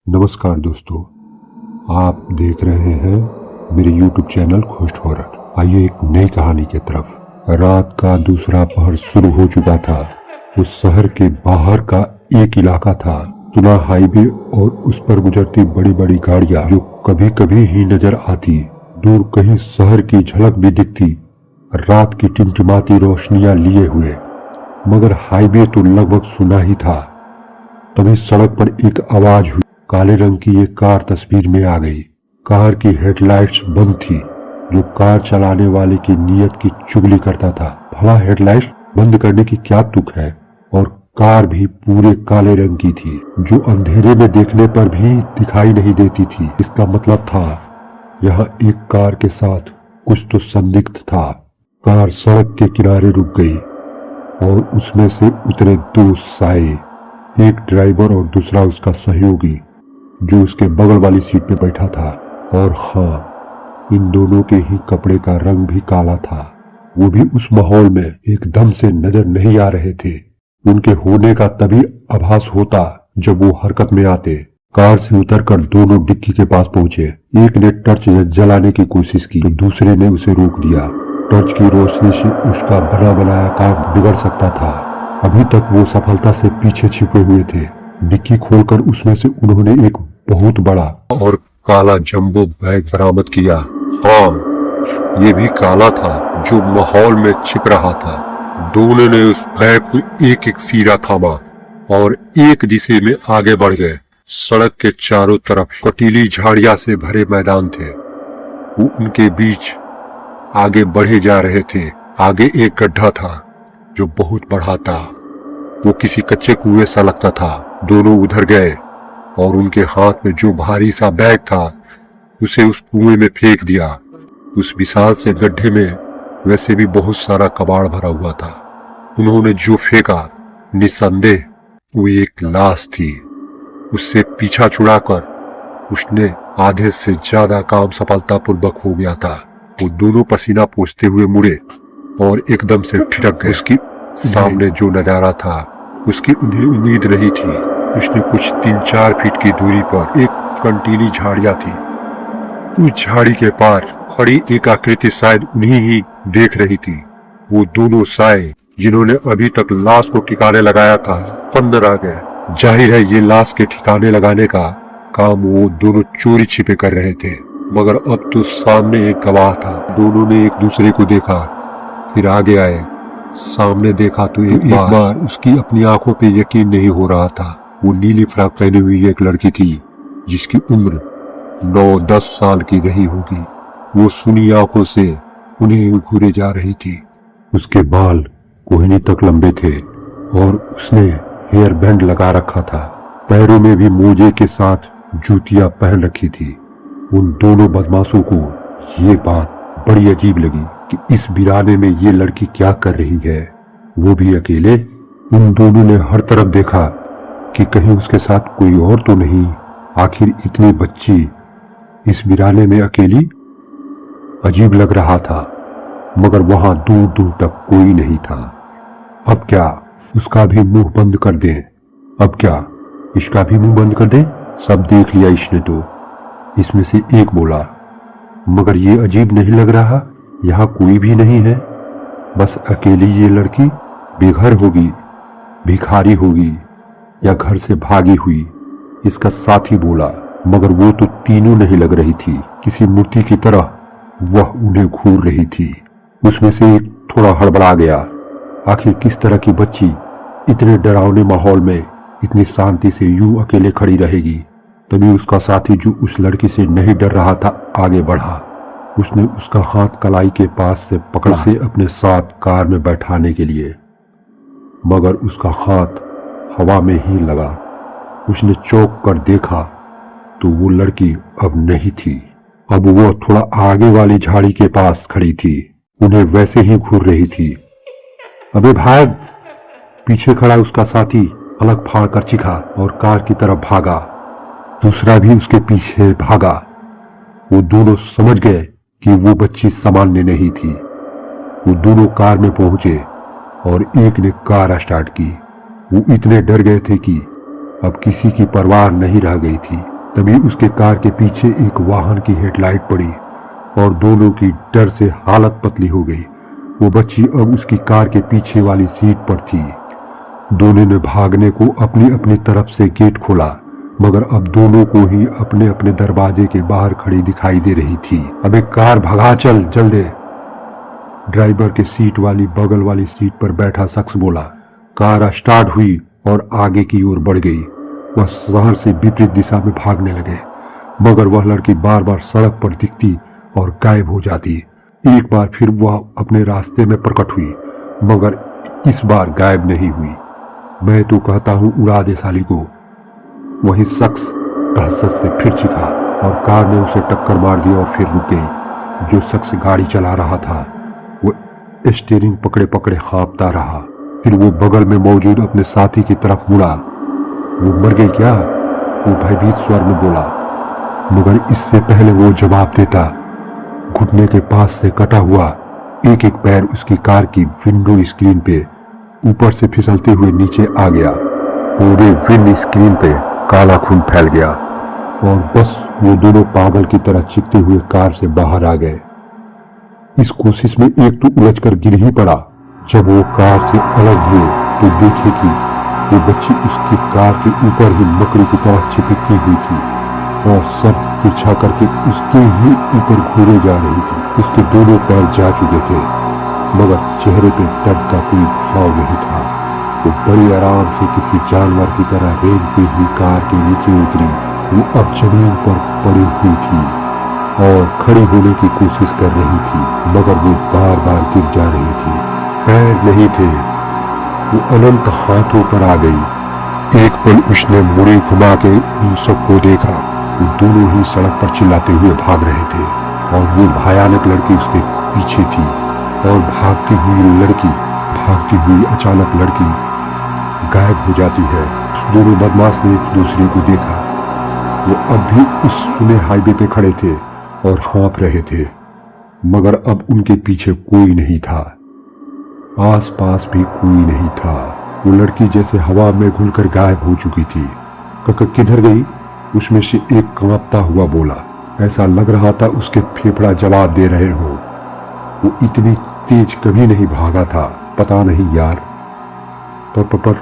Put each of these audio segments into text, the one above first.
नमस्कार दोस्तों, आप देख रहे हैं मेरे YouTube चैनल घोस्ट हॉरर। आइए एक नई कहानी की तरफ। रात का दूसरा पहर शुरू हो चुका था। उस शहर के बाहर का एक इलाका था, सुना हाईवे और उस पर गुजरती बड़ी बड़ी गाड़ियां जो कभी कभी ही नजर आती। दूर कहीं शहर की झलक भी दिखती, रात की टिमटिमाती रोशनियां लिए हुए, मगर हाईवे तो लगभग सुना ही था। तभी सड़क पर एक आवाज हुई। काले रंग की एक कार तस्वीर में आ गई। कार की हेडलाइट्स बंद थी, जो कार चलाने वाले की नीयत की चुगली करता था। भला हेडलाइट्स बंद करने की क्या तुक है? और कार भी पूरे काले रंग की थी, जो अंधेरे में देखने पर भी दिखाई नहीं देती थी। इसका मतलब था यहाँ एक कार के साथ कुछ तो संदिग्ध था। कार सड़क के किनारे रुक गई और उसमें से उतरे दो साए, एक ड्राइवर और दूसरा उसका सहयोगी जो उसके बगल वाली सीट पे बैठा था। और हाँ, इन दोनों के ही कपड़े का रंग भी काला था। वो भी उस माहौल में एकदम से नजर नहीं आ रहे थे। उनके होने का तभी आभास होता जब वो हरकत में आते। कार से उतरकर दोनों डिक्की के पास पहुंचे। एक ने टर्च जलाने की कोशिश की तो दूसरे ने उसे रोक दिया। टर्च की रोशनी से उसका बना बनाया काम बिगड़ सकता था। अभी तक वो सफलता से पीछे छिपे हुए थे। डिक्की खोलकर उसमें से उन्होंने एक बहुत बड़ा और काला जंबो बैग बरामद किया। हाँ, ये भी काला था, जो माहौल में छिप रहा था। दोनों ने उस बैग को एक एक सिरा थामा और एक दिशा में आगे बढ़ गए। सड़क के चारों तरफ कटीली झाड़ियां से भरे मैदान थे। वो उनके बीच आगे बढ़े जा रहे थे। आगे एक गड्ढा था जो बहुत बड़ा था। वो किसी कच्चे कुएं सा लगता था। दोनों उधर गए और उनके हाथ में जो भारी सा बैग था उसे उस कुएं में फेंक दिया। उस विशाल से गड्ढे में वैसे भी बहुत सारा कबाड़ भरा हुआ था। उन्होंने जो फेंका, निस्संदेह वो एक लाश थी। उससे पीछा छुड़ाकर उसने आधे से ज्यादा काम सफलतापूर्वक हो गया था। वो दोनों पसीना पोंछते हुए मुड़े और एकदम से ठिठक गए। उसकी सामने जो नजारा था उसकी उन्हें उम्मीद नहीं थी। उसने कुछ 3-4 फीट की दूरी पर एक कंटीली झाड़ियां थी। उस झाड़ी के पार खड़ी एक आकृति शायद उन्हीं ही देख रही थी। वो दोनों साए जिन्होंने अभी तक लाश को ठिकाने लगाया था, अंदर आ गए। जाहिर है ये लाश के ठिकाने लगाने का काम वो दोनों चोरी छिपे कर रहे थे, मगर अब तो सामने एक गवाह था। दोनों ने एक दूसरे को देखा, फिर आगे आए। सामने देखा तो एक बार उसकी अपनी आंखों पे यकीन नहीं हो रहा था। वो नीली फ्रॉक पहनी हुई एक लड़की थी जिसकी उम्र 9-10 साल की रही होगी। वो सुनी आंखों से उन्हें घूरे जा रही थी। उसके बाल कोहनी तक लंबे थे और उसने हेयर बैंड लगा रखा था। पैरों में भी मोजे के साथ जूतियां पहन रखी थी। उन दोनों बदमाशों को ये बात बड़ी अजीब लगी कि इस वीराने में ये लड़की क्या कर रही है, वो भी अकेले। उन दोनों ने हर तरफ देखा कि कहीं उसके साथ कोई और तो नहीं। आखिर इतनी बच्ची इस वीराने में अकेली? अजीब लग रहा था, मगर वहां दूर दूर तक कोई नहीं था। अब क्या उसका भी मुंह बंद कर दें? अब क्या इसका भी मुंह बंद कर दें? सब देख लिया इसने तो, इसमें से एक बोला। मगर ये अजीब नहीं लग रहा, यहाँ कोई भी नहीं है, बस अकेली ये लड़की बेघर होगी, भिखारी होगी या घर से भागी हुई। इसका साथी बोला, मगर वो तो तीनों नहीं लग रही थी। किसी मूर्ति की तरह वह उन्हें घूर रही थी। उसमें से एक थोड़ा हड़बड़ा गया। आखिर किस तरह की बच्ची इतने डरावने माहौल में इतनी शांति से यूं अकेले खड़ी रहेगी? तभी उसका साथी जो उस लड़की से नहीं डर रहा था आगे बढ़ा। उसने उसका हाथ कलाई के पास से पकड़ा से अपने साथ कार में बैठाने के लिए, मगर उसका हाथ हवा में ही लगा। उसने चौंक कर देखा तो वो लड़की अब नहीं थी। अब वो थोड़ा आगे वाली झाड़ी के पास खड़ी थी, उन्हें वैसे ही घूर रही थी। अबे भाग! पीछे खड़ा उसका साथी अलग फाड़ कर चीखा और कार की तरफ भागा। दूसरा भी उसके पीछे भागा। वो दोनों समझ गए कि वो बच्ची सामान्य नहीं थी। वो दोनों कार में पहुंचे और एक ने कार स्टार्ट की। वो इतने डर गए थे कि अब किसी की परवाह नहीं रह गई थी। तभी उसके कार के पीछे एक वाहन की हेडलाइट पड़ी और दोनों की डर से हालत पतली हो गई। वो बच्ची अब उसकी कार के पीछे वाली सीट पर थी। दोनों ने भागने को अपनी अपनी तरफ से गेट खोला, मगर अब दोनों को ही अपने अपने दरवाजे के बाहर खड़ी दिखाई दे रही थी। अबे कार भगा चल जल्दी, ड्राइवर के सीट वाली बगल वाली सीट पर बैठा शख्स बोला। कार स्टार्ट हुई और आगे की ओर बढ़ गई। वह शहर से विपरीत दिशा में भागने लगे, मगर वह लड़की बार बार सड़क पर दिखती और गायब हो जाती। एक बार फिर वह अपने रास्ते में प्रकट हुई, मगर इस बार गायब नहीं हुई। मैं तो कहता हूं उड़ा दे साली को। वही शख्स दहशत से फिर चिल्ला और कार ने उसे टक्कर मार दी और फिर रुक गई। जो शख्स गाड़ी चला रहा था वो स्टीयरिंग पकड़े पकड़े हाँफता रहा। फिर वो बगल में मौजूद अपने साथी की तरफ मुड़ा। वो मर गई क्या? वो भयभीत स्वर में बोला, मगर इससे पहले वो जवाब देता, घुटने के पास से कटा हुआ एक एक पैर उसकी कार की विंडो स्क्रीन पे ऊपर से फिसलते हुए नीचे आ गया। पूरे विंड स्क्रीन पे काला खून फैल गया और बस वो दोनों पागल की तरह चीखते हुए कार से बाहर आ गए। इस कोशिश में एक तो उलझकर गिर ही पड़ा। जब वो कार से अलग हुए तो देखे कि वो बच्ची उसकी कार के ऊपर ही मकड़ी की तरह चिपकी हुई थी और सर पीछा करके उसके ही ऊपर घूरे जा रही थी। उसके दोनों पैर जा चुके थे, मगर चेहरे पे दर्द का कोई भाव नहीं था। वो बड़ी आराम से किसी जानवर की तरह रेंगती हुई कार के नीचे उतरी। वो अब जमीन पर पड़ी हुई थी और खड़ी होने की कोशिश कर रही थी, मगर वो बार बार गिर जा रही थी। पैर नहीं थे। वो अनंत हाथों पर आ गई। एक पल उसने मुड़ी घुमा के उन सबको देखा। वो दोनों ही सड़क पर चिल्लाते हुए भाग रहे थे और वो भयानक लड़की उसके पीछे थी। और भागती हुई अचानक लड़की गायब हो जाती है। दोनों बदमाश ने एक दूसरे को देखा। वो अब भी उस सुने हाईवे पे खड़े थे और हाँफ रहे थे, मगर अब उनके पीछे कोई नहीं था। आसपास भी कोई नहीं था। वो लड़की जैसे हवा में घुलकर गायब हो चुकी थी। किधर गई? उसमें से एक कांपता हुआ बोला। ऐसा लग रहा था उसके फेफड़ा जवाब दे रहे हो। वो इतनी तेज कभी नहीं भागा था। पता नहीं यार, पर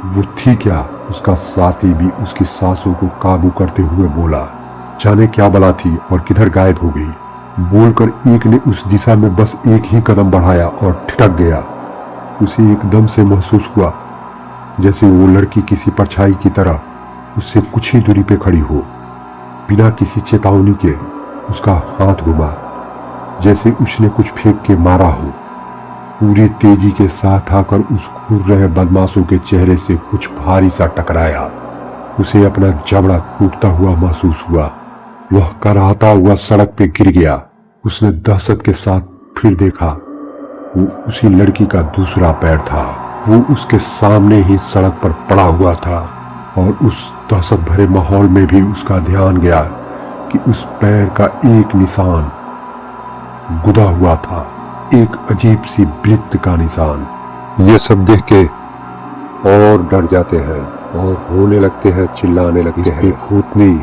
वो थी क्या? उसका साथी भी उसकी सांसों को काबू करते हुए बोला। जाने क्या बला थी और किधर गायब हो गई। बोलकर एक ने उस दिशा में बस एक ही कदम बढ़ाया और ठिठक गया। उसे एकदम से महसूस हुआ जैसे वो लड़की किसी परछाई की तरह उससे कुछ ही दूरी पे खड़ी हो। बिना किसी चेतावनी के उसका हाथ घुमा, जैसे उसने कुछ फेंक के मारा हो। पूरी तेजी के साथ आकर उस घूर रहे बदमाशों के चेहरे से कुछ भारी सा टकराया। उसे अपना जबड़ा टूटता हुआ महसूस हुआ। वह कराहता हुआ सड़क पे गिर गया। उसने दहशत के साथ फिर देखा। वो उसी लड़की का दूसरा पैर था। वो उसके सामने ही सड़क पर पड़ा हुआ था और उस दहशत भरे माहौल में भी उसका ध्यान गया कि उस पैर का एक निशान गुदा हुआ था, एक अजीब सी वृत्त का निशान। ये सब देख के और डर जाते हैं और रोने लगते हैं, चिल्लाने लगते हैं। भूतनी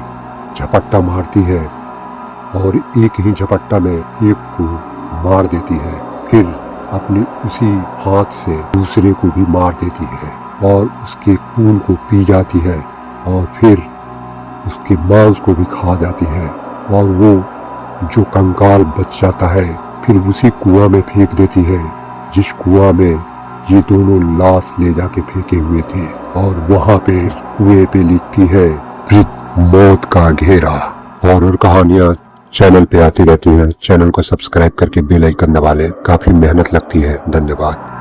झपट्टा मारती है और एक ही झपट्टा में एक को मार देती है, फिर अपने उसी हाथ से दूसरे को भी मार देती है और उसके खून को पी जाती है और फिर उसके मांस को भी खा जाती है। और वो जो कंकाल बच जाता है फिर उसी कुआं में फेंक देती है जिस कुआं में ये दोनों लाश ले जाके फेंके हुए थे। और वहां पे इस कुएं पे लिखती है मौत का घेरा। हॉरर कहानियां चैनल पे आती रहती हैं। चैनल को सब्सक्राइब करके बेल आइकन दबा लें। काफी मेहनत लगती है। धन्यवाद।